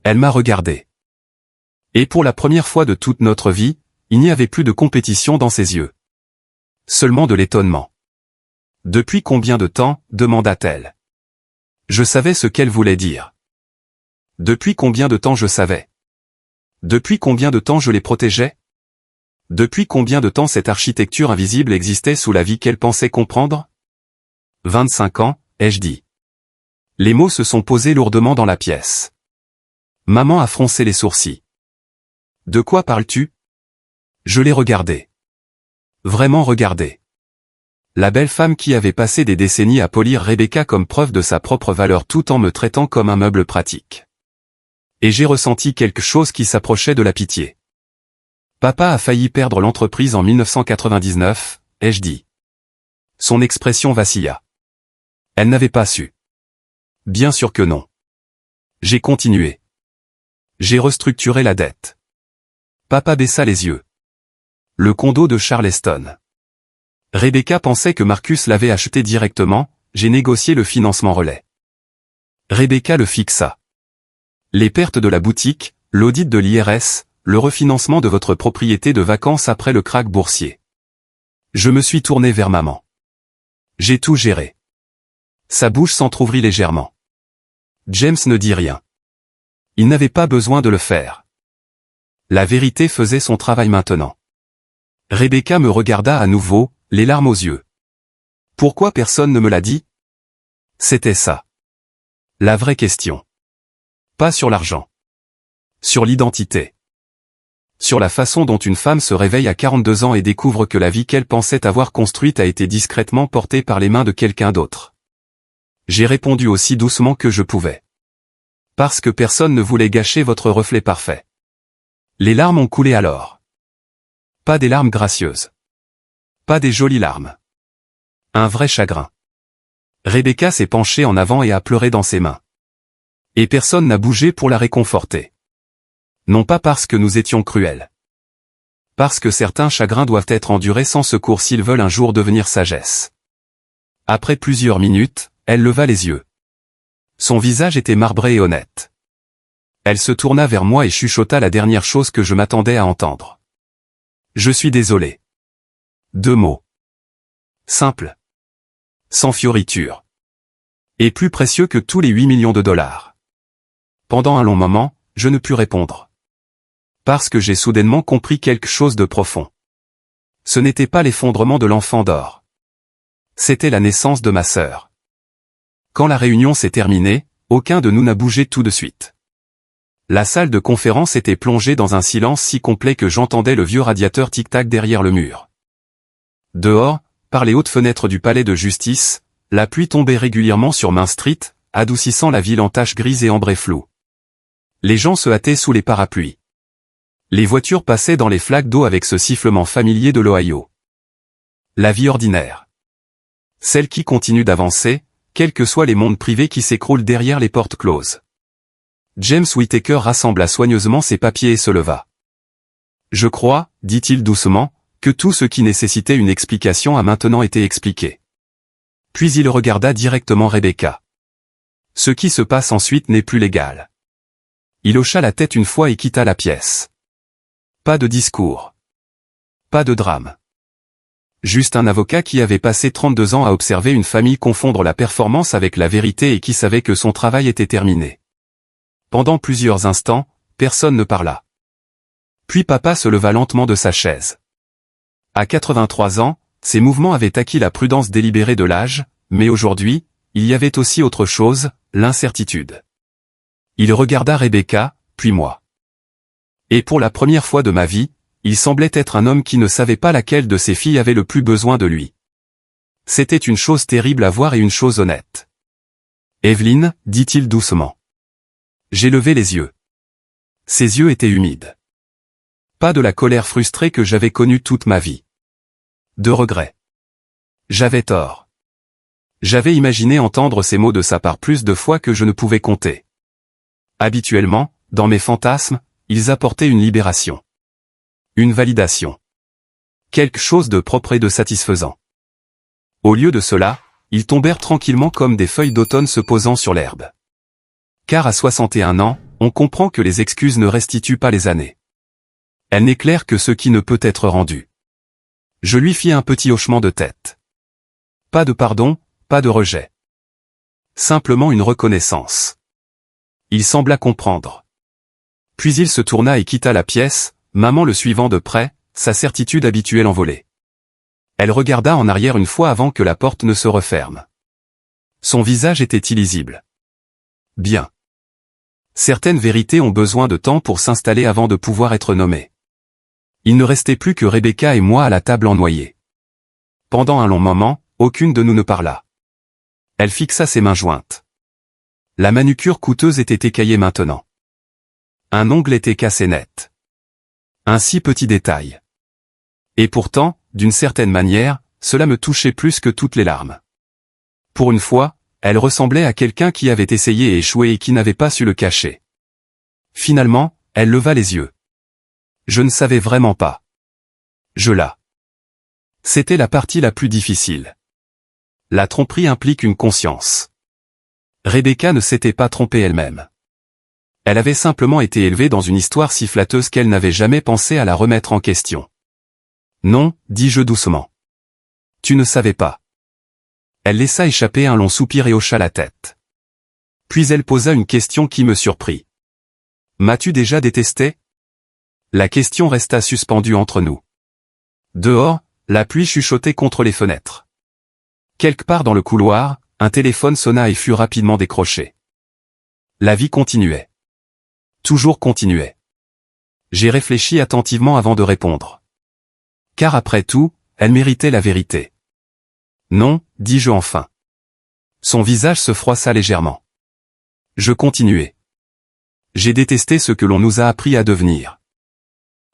Elle m'a regardé. Et pour la première fois de toute notre vie, il n'y avait plus de compétition dans ses yeux. Seulement de l'étonnement. « Depuis combien de temps ?» demanda-t-elle. Je savais ce qu'elle voulait dire. Depuis combien de temps je savais? Depuis combien de temps je les protégeais? Depuis combien de temps cette architecture invisible existait sous la vie qu'elle pensait comprendre? 25 ans, ai-je dit. Les mots se sont posés lourdement dans la pièce. Maman a froncé les sourcils. De quoi parles-tu? Je l'ai regardée. Vraiment regardée. La belle femme qui avait passé des décennies à polir Rebecca comme preuve de sa propre valeur tout en me traitant comme un meuble pratique. Et j'ai ressenti quelque chose qui s'approchait de la pitié. Papa a failli perdre l'entreprise en 1999, ai-je dit. Son expression vacilla. Elle n'avait pas su. Bien sûr que non. J'ai continué. J'ai restructuré la dette. Papa baissa les yeux. Le condo de Charleston. Rebecca pensait que Marcus l'avait acheté directement, j'ai négocié le financement relais. Rebecca le fixa. Les pertes de la boutique, l'audit de l'IRS, le refinancement de votre propriété de vacances après le krach boursier. Je me suis tourné vers maman. J'ai tout géré. Sa bouche s'entr'ouvrit légèrement. James ne dit rien. Il n'avait pas besoin de le faire. La vérité faisait son travail maintenant. Rebecca me regarda à nouveau, les larmes aux yeux. Pourquoi personne ne me l'a dit? C'était ça. La vraie question. Pas sur l'argent. Sur l'identité. Sur la façon dont une femme se réveille à 42 ans et découvre que la vie qu'elle pensait avoir construite a été discrètement portée par les mains de quelqu'un d'autre. J'ai répondu aussi doucement que je pouvais. Parce que personne ne voulait gâcher votre reflet parfait. Les larmes ont coulé alors. Pas des larmes gracieuses. Pas des jolies larmes. Un vrai chagrin. Rebecca s'est penchée en avant et a pleuré dans ses mains. Et personne n'a bougé pour la réconforter. Non pas parce que nous étions cruels. Parce que certains chagrins doivent être endurés sans secours s'ils veulent un jour devenir sagesse. Après plusieurs minutes, elle leva les yeux. Son visage était marbré et honnête. Elle se tourna vers moi et chuchota la dernière chose que je m'attendais à entendre. Je suis désolé. 2 mots. Simples. Sans fioriture. Et plus précieux que tous les 8 millions de dollars. Pendant un long moment, je ne pus répondre. Parce que j'ai soudainement compris quelque chose de profond. Ce n'était pas l'effondrement de l'enfant d'or. C'était la naissance de ma sœur. Quand la réunion s'est terminée, aucun de nous n'a bougé tout de suite. La salle de conférence était plongée dans un silence si complet que j'entendais le vieux radiateur tic-tac derrière le mur. Dehors, par les hautes fenêtres du palais de justice, la pluie tombait régulièrement sur Main Street, adoucissant la ville en taches grises et ambrées floues. Les gens se hâtaient sous les parapluies. Les voitures passaient dans les flaques d'eau avec ce sifflement familier de l'Ohio. La vie ordinaire. Celle qui continue d'avancer, quels que soient les mondes privés qui s'écroulent derrière les portes closes. James Whittaker rassembla soigneusement ses papiers et se leva. Je crois, dit-il doucement, que tout ce qui nécessitait une explication a maintenant été expliqué. Puis il regarda directement Rebecca. Ce qui se passe ensuite n'est plus légal. Il hocha la tête une fois et quitta la pièce. Pas de discours. Pas de drame. Juste un avocat qui avait passé 32 ans à observer une famille confondre la performance avec la vérité et qui savait que son travail était terminé. Pendant plusieurs instants, personne ne parla. Puis papa se leva lentement de sa chaise. À 83 ans, ses mouvements avaient acquis la prudence délibérée de l'âge, mais aujourd'hui, il y avait aussi autre chose, l'incertitude. Il regarda Rebecca, puis moi. Et pour la première fois de ma vie, il semblait être un homme qui ne savait pas laquelle de ses filles avait le plus besoin de lui. C'était une chose terrible à voir et une chose honnête. Evelyn, dit-il doucement. J'ai levé les yeux. Ses yeux étaient humides. Pas de la colère frustrée que j'avais connue toute ma vie. De regret. J'avais tort. J'avais imaginé entendre ces mots de sa part plus de fois que je ne pouvais compter. Habituellement, dans mes fantasmes, ils apportaient une libération. Une validation. quelque chose de propre et de satisfaisant. Au lieu de cela, ils tombèrent tranquillement comme des feuilles d'automne se posant sur l'herbe. Car à 61 ans, on comprend que les excuses ne restituent pas les années. Elle n'éclaire que ce qui ne peut être rendu. Je lui fis un petit hochement de tête. Pas de pardon, pas de rejet. Simplement une reconnaissance. Il sembla comprendre. Puis il se tourna et quitta la pièce, maman le suivant de près, sa certitude habituelle envolée. Elle regarda en arrière une fois avant que la porte ne se referme. Son visage était illisible. Bien. Certaines vérités ont besoin de temps pour s'installer avant de pouvoir être nommées. Il ne restait plus que Rebecca et moi à la table en noyer. Pendant un long moment, aucune de nous ne parla. Elle fixa ses mains jointes. La manucure coûteuse était écaillée maintenant. Un ongle était cassé net. Un si petit détail. Et pourtant, d'une certaine manière, cela me touchait plus que toutes les larmes. Pour une fois, elle ressemblait à quelqu'un qui avait essayé et échoué et qui n'avait pas su le cacher. Finalement, elle leva les yeux. Je ne savais vraiment pas. C'était la partie la plus difficile. La tromperie implique une conscience. Rebecca ne s'était pas trompée elle-même. Elle avait simplement été élevée dans une histoire si flatteuse qu'elle n'avait jamais pensé à la remettre en question. Non, dis-je doucement. Tu ne savais pas. Elle laissa échapper un long soupir et hocha la tête. Puis elle posa une question qui me surprit. M'as-tu déjà détesté? La question resta suspendue entre nous. Dehors, la pluie chuchotait contre les fenêtres. Quelque part dans le couloir, un téléphone sonna et fut rapidement décroché. La vie continuait. Toujours continuait. J'ai réfléchi attentivement avant de répondre. Car après tout, elle méritait la vérité. Non, dis-je enfin. Son visage se froissa légèrement. Je continuai. J'ai détesté ce que l'on nous a appris à devenir.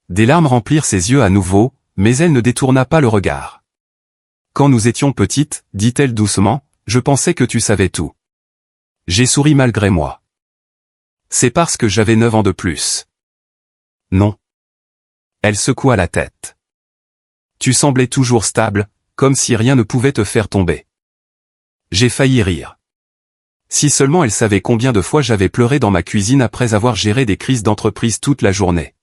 Des larmes remplirent ses yeux à nouveau, mais elle ne détourna pas le regard. Quand nous étions petites, dit-elle doucement, je pensais que tu savais tout. J'ai souri malgré moi. C'est parce que j'avais 9 ans de plus. Non. Elle secoua la tête. Tu semblais toujours stable, comme si rien ne pouvait te faire tomber. J'ai failli rire. Si seulement elle savait combien de fois j'avais pleuré dans ma cuisine après avoir géré des crises d'entreprise toute la journée.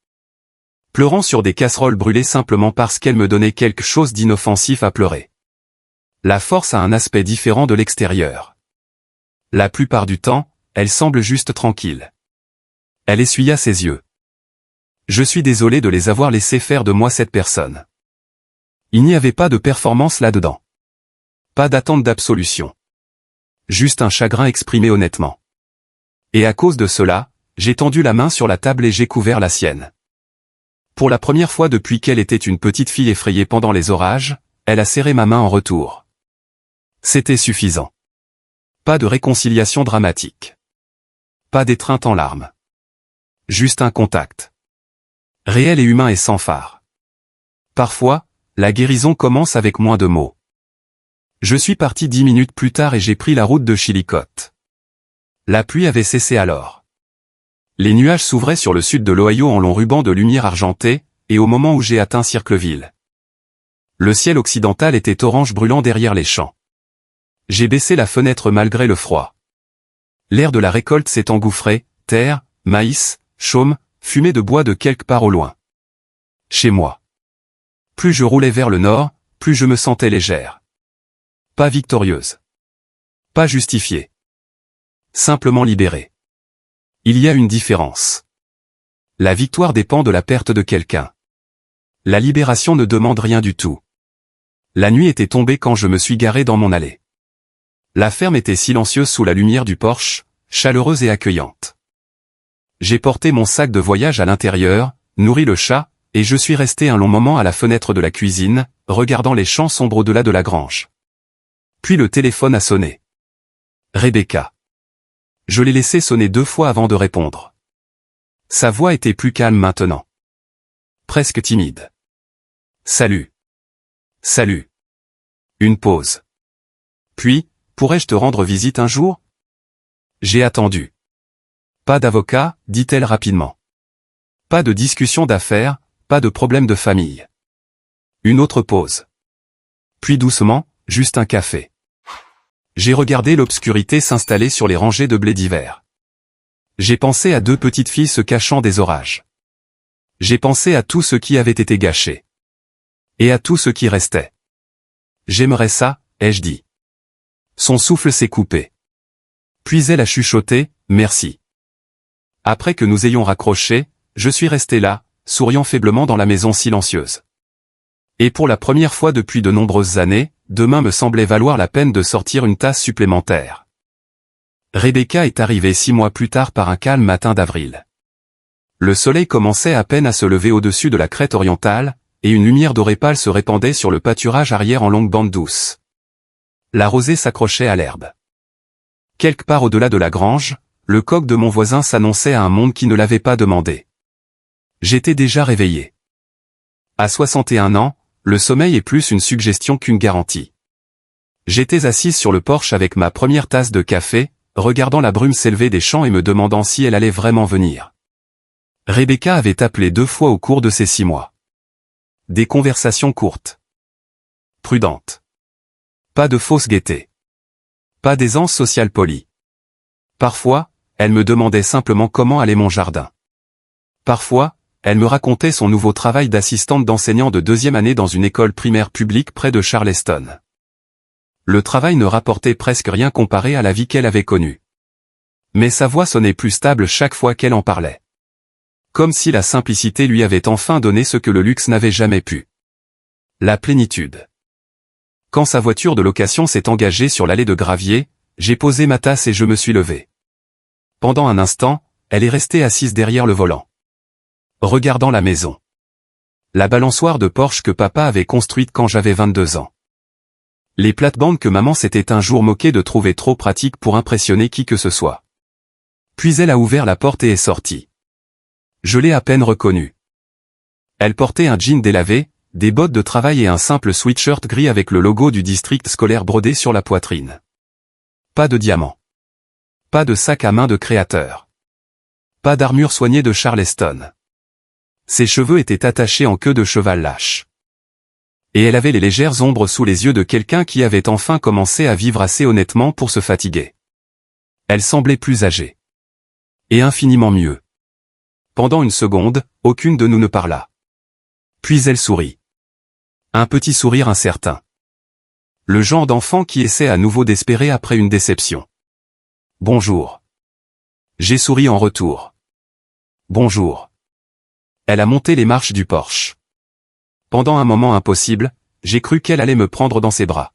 Pleurant sur des casseroles brûlées simplement parce qu'elle me donnait quelque chose d'inoffensif à pleurer. La force a un aspect différent de l'extérieur. La plupart du temps, elle semble juste tranquille. Elle essuya ses yeux. Je suis désolé de les avoir laissés faire de moi cette personne. Il n'y avait pas de performance là-dedans. Pas d'attente d'absolution. Juste un chagrin exprimé honnêtement. Et à cause de cela, j'ai tendu la main sur la table et j'ai couvert la sienne. Pour la première fois depuis qu'elle était une petite fille effrayée pendant les orages, elle a serré ma main en retour. C'était suffisant. Pas de réconciliation dramatique. Pas d'étreinte en larmes. Juste un contact. Réel et humain et sans phare. Parfois, la guérison commence avec moins de mots. Je suis parti 10 minutes plus tard et j'ai pris la route de Chillicothe. La pluie avait cessé alors. Les nuages s'ouvraient sur le sud de l'Ohio en longs rubans de lumière argentée, et au moment où j'ai atteint Circleville. Le ciel occidental était orange brûlant derrière les champs. J'ai baissé la fenêtre malgré le froid. L'air de la récolte s'est engouffré, terre, maïs, chaume, fumée de bois de quelque part au loin. Chez moi. Plus je roulais vers le nord, plus je me sentais légère. Pas victorieuse. Pas justifiée. Simplement libérée. Il y a une différence. La victoire dépend de la perte de quelqu'un. La libération ne demande rien du tout. La nuit était tombée quand je me suis garé dans mon allée. La ferme était silencieuse sous la lumière du porche, chaleureuse et accueillante. J'ai porté mon sac de voyage à l'intérieur, nourri le chat, et je suis resté un long moment à la fenêtre de la cuisine, regardant les champs sombres au-delà de la grange. Puis le téléphone a sonné. Rebecca. Je l'ai laissé sonner 2 fois avant de répondre. Sa voix était plus calme maintenant. Presque timide. Salut. Salut. Une pause. Puis, pourrais-je te rendre visite un jour? J'ai attendu. Pas d'avocat, dit-elle rapidement. Pas de discussion d'affaires, pas de problème de famille. Une autre pause. Puis doucement, juste un café. J'ai regardé l'obscurité s'installer sur les rangées de blé d'hiver. J'ai pensé à deux petites filles se cachant des orages. J'ai pensé à tout ce qui avait été gâché. Et à tout ce qui restait. J'aimerais ça, ai-je dit. Son souffle s'est coupé. Puis elle a chuchoté, merci. Après que nous ayons raccroché, je suis resté là, souriant faiblement dans la maison silencieuse. Et pour la première fois depuis de nombreuses années, demain me semblait valoir la peine de sortir une tasse supplémentaire. Rebecca est arrivée 6 mois plus tard par un calme matin d'avril. Le soleil commençait à peine à se lever au-dessus de la crête orientale, et une lumière dorée pâle se répandait sur le pâturage arrière en longues bandes douces. La rosée s'accrochait à l'herbe. Quelque part au-delà de la grange, le coq de mon voisin s'annonçait à un monde qui ne l'avait pas demandé. J'étais déjà réveillé. À 61 ans, le sommeil est plus une suggestion qu'une garantie. J'étais assise sur le porche avec ma première tasse de café, regardant la brume s'élever des champs et me demandant si elle allait vraiment venir. Rebecca avait appelé 2 fois au cours de ces 6 mois. Des conversations courtes. Prudentes. Pas de fausse gaieté. Pas d'aisance sociale polie. Parfois, elle me demandait simplement comment allait mon jardin. Parfois, elle me racontait son nouveau travail d'assistante d'enseignant de 2e année dans une école primaire publique près de Charleston. Le travail ne rapportait presque rien comparé à la vie qu'elle avait connue. Mais sa voix sonnait plus stable chaque fois qu'elle en parlait. Comme si la simplicité lui avait enfin donné ce que le luxe n'avait jamais pu. La plénitude. Quand sa voiture de location s'est engagée sur l'allée de gravier, j'ai posé ma tasse et je me suis levé. Pendant un instant, elle est restée assise derrière le volant. Regardant la maison. La balançoire de Porsche que papa avait construite quand j'avais 22 ans. Les plates-bandes que maman s'était un jour moquée de trouver trop pratiques pour impressionner qui que ce soit. Puis elle a ouvert la porte et est sortie. Je l'ai à peine reconnue. Elle portait un jean délavé, des bottes de travail et un simple sweatshirt gris avec le logo du district scolaire brodé sur la poitrine. Pas de diamants. Pas de sac à main de créateur. Pas d'armure soignée de Charleston. Ses cheveux étaient attachés en queue de cheval lâche. Et elle avait les légères ombres sous les yeux de quelqu'un qui avait enfin commencé à vivre assez honnêtement pour se fatiguer. Elle semblait plus âgée. Et infiniment mieux. Pendant une seconde, aucune de nous ne parla. Puis elle sourit. Un petit sourire incertain. Le genre d'enfant qui essaie à nouveau d'espérer après une déception. Bonjour. J'ai souri en retour. Bonjour. Elle a monté les marches du Porsche. Pendant un moment impossible, j'ai cru qu'elle allait me prendre dans ses bras.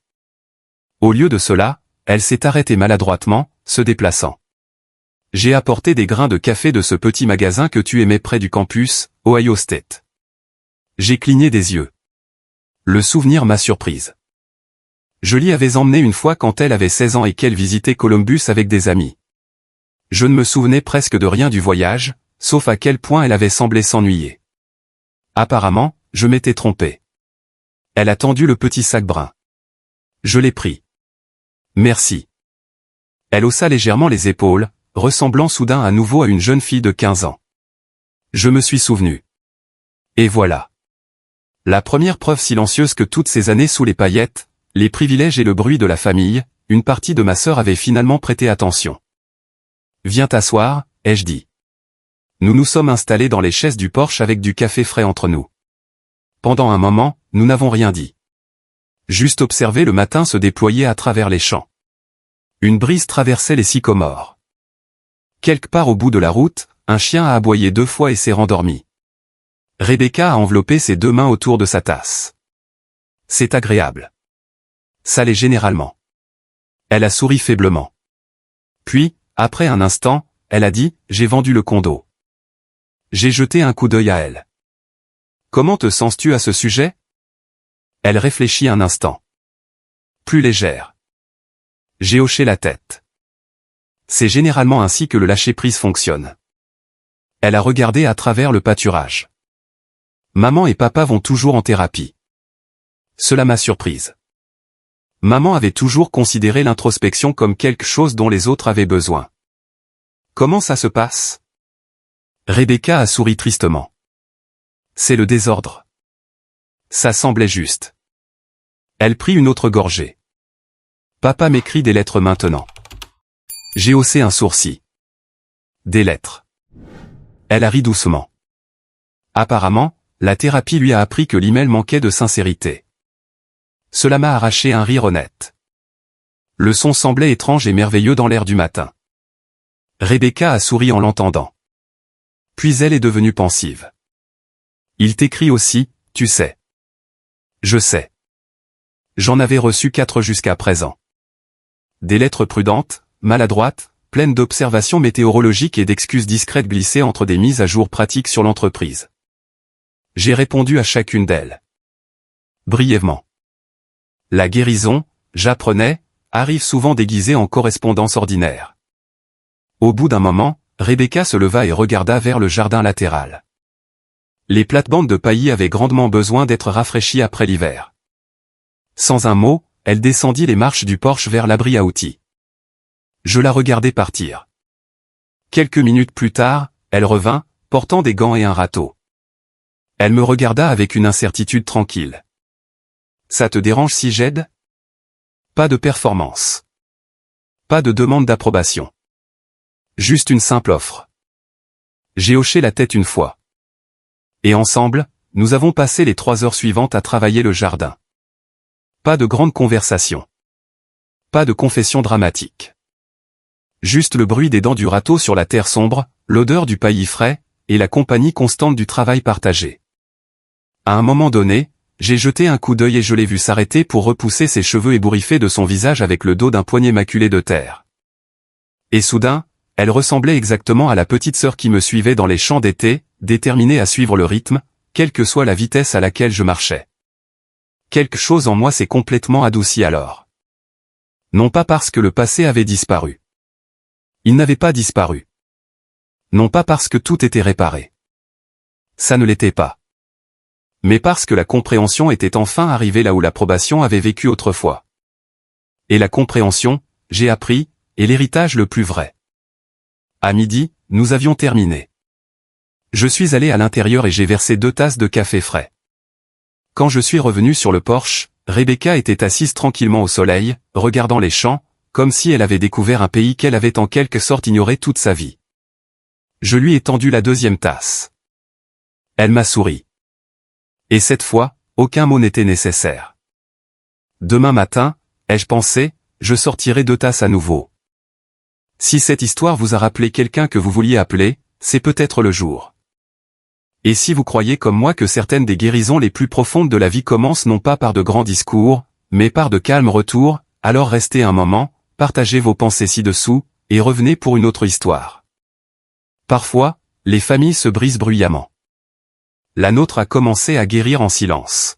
Au lieu de cela, elle s'est arrêtée maladroitement, se déplaçant. J'ai apporté des grains de café de ce petit magasin que tu aimais près du campus, Ohio State. J'ai cligné des yeux. Le souvenir m'a surprise. Je l'y avais emmenée une fois quand elle avait 16 ans et qu'elle visitait Columbus avec des amis. Je ne me souvenais presque de rien du voyage, sauf à quel point elle avait semblé s'ennuyer. Apparemment, je m'étais trompé. Elle a tendu le petit sac brun. Je l'ai pris. Merci. Elle haussa légèrement les épaules, ressemblant soudain à nouveau à une jeune fille de 15 ans. Je me suis souvenu. Et voilà. La première preuve silencieuse que toutes ces années sous les paillettes, les privilèges et le bruit de la famille, une partie de ma sœur avait finalement prêté attention. Viens t'asseoir, ai-je dit. Nous nous sommes installés dans les chaises du Porsche avec du café frais entre nous. Pendant un moment, nous n'avons rien dit. Juste observé le matin se déployer à travers les champs. Une brise traversait les sycomores. Quelque part au bout de la route, un chien a aboyé 2 fois et s'est rendormi. Rebecca a enveloppé ses 2 mains autour de sa tasse. C'est agréable. Ça l'est généralement. Elle a souri faiblement. Puis, après un instant, elle a dit, j'ai vendu le condo. J'ai jeté un coup d'œil à elle. Comment te sens-tu à ce sujet? Elle réfléchit un instant. Plus légère. J'ai hoché la tête. C'est généralement ainsi que le lâcher-prise fonctionne. Elle a regardé à travers le pâturage. Maman et papa vont toujours en thérapie. Cela m'a surprise. Maman avait toujours considéré l'introspection comme quelque chose dont les autres avaient besoin. Comment ça se passe? Rebecca a souri tristement. C'est le désordre. Ça semblait juste. Elle prit une autre gorgée. Papa m'écrit des lettres maintenant. J'ai haussé un sourcil. Des lettres. Elle a ri doucement. Apparemment, la thérapie lui a appris que l'email manquait de sincérité. Cela m'a arraché un rire honnête. Le son semblait étrange et merveilleux dans l'air du matin. Rebecca a souri en l'entendant. Puis elle est devenue pensive. Il t'écrit aussi, tu sais. Je sais. J'en avais reçu 4 jusqu'à présent. Des lettres prudentes, maladroites, pleines d'observations météorologiques et d'excuses discrètes glissées entre des mises à jour pratiques sur l'entreprise. J'ai répondu à chacune d'elles. Brièvement. La guérison, j'apprenais, arrive souvent déguisée en correspondance ordinaire. Au bout d'un moment, Rebecca se leva et regarda vers le jardin latéral. Les plates-bandes de paillis avaient grandement besoin d'être rafraîchies après l'hiver. Sans un mot, elle descendit les marches du porche vers l'abri à outils. Je la regardai partir. Quelques minutes plus tard, elle revint, portant des gants et un râteau. Elle me regarda avec une incertitude tranquille. Ça te dérange si j'aide? Pas de performance. Pas de demande d'approbation. Juste une simple offre. J'ai hoché la tête une fois. Et ensemble, nous avons passé les 3 heures suivantes à travailler le jardin. Pas de grande conversation. Pas de confession dramatique. Juste le bruit des dents du râteau sur la terre sombre, l'odeur du paillis frais, et la compagnie constante du travail partagé. À un moment donné, j'ai jeté un coup d'œil et je l'ai vue s'arrêter pour repousser ses cheveux ébouriffés de son visage avec le dos d'un poignet maculé de terre. Et soudain, elle ressemblait exactement à la petite sœur qui me suivait dans les champs d'été, déterminée à suivre le rythme, quelle que soit la vitesse à laquelle je marchais. Quelque chose en moi s'est complètement adouci alors. Non pas parce que le passé avait disparu. Il n'avait pas disparu. Non pas parce que tout était réparé. Ça ne l'était pas. Mais parce que la compréhension était enfin arrivée là où l'approbation avait vécu autrefois. Et la compréhension, j'ai appris, est l'héritage le plus vrai. À midi, nous avions terminé. Je suis allé à l'intérieur et j'ai versé 2 tasses de café frais. Quand je suis revenu sur le porche, Rebecca était assise tranquillement au soleil, regardant les champs, comme si elle avait découvert un pays qu'elle avait en quelque sorte ignoré toute sa vie. Je lui ai tendu la 2e tasse. Elle m'a souri. Et cette fois, aucun mot n'était nécessaire. Demain matin, ai-je pensé, je sortirai 2 tasses à nouveau. Si cette histoire vous a rappelé quelqu'un que vous vouliez appeler, c'est peut-être le jour. Et si vous croyez comme moi que certaines des guérisons les plus profondes de la vie commencent non pas par de grands discours, mais par de calmes retours, alors restez un moment, partagez vos pensées ci-dessous, et revenez pour une autre histoire. Parfois, les familles se brisent bruyamment. La nôtre a commencé à guérir en silence.